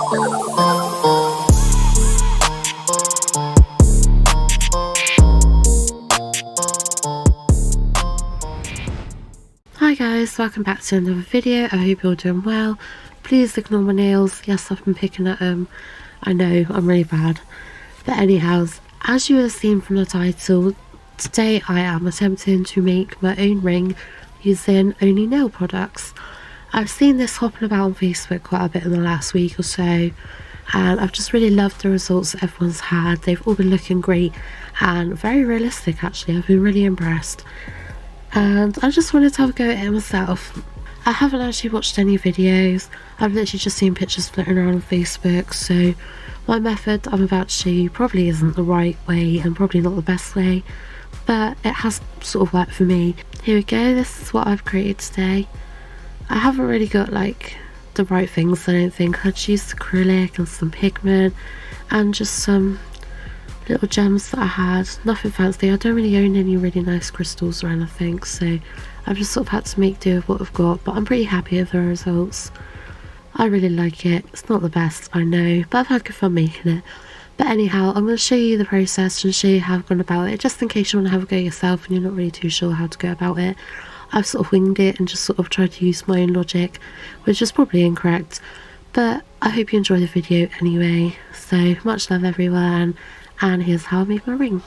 Hi guys, welcome back to another video. I hope you're doing well. Please ignore my nails. Yes, I've been picking at them. I know, I'm really bad. But anyhow, as you have seen from the title, today I am attempting to make my own ring using only nail products. I've seen this hopping about on Facebook quite a bit in the last week or so, and I've just really loved the results that everyone's had. They've all been looking great and very realistic actually. I've been really impressed. And I just wanted to have a go at it myself. I haven't actually watched any videos, I've literally just seen pictures floating around on Facebook, so my method I'm about to show you probably isn't the right way and probably not the best way, but it has sort of worked for me. Here we go, this is what I've created today. I haven't really got like the right things, I don't think. I just used acrylic and some pigment and just some little gems that I had, nothing fancy. I don't really own any really nice crystals or anything, so I've just sort of had to make do with what I've got, but I'm pretty happy with the results. I really like it. It's not the best, I know, but I've had good fun making it. But anyhow, I'm going to show you the process and show you how I've gone about it, just in case you want to have a go yourself and you're not really too sure how to go about it. I've sort of winged it and just sort of tried to use my own logic, which is probably incorrect, but I hope you enjoy the video anyway. So much love everyone, and here's how I made my ring.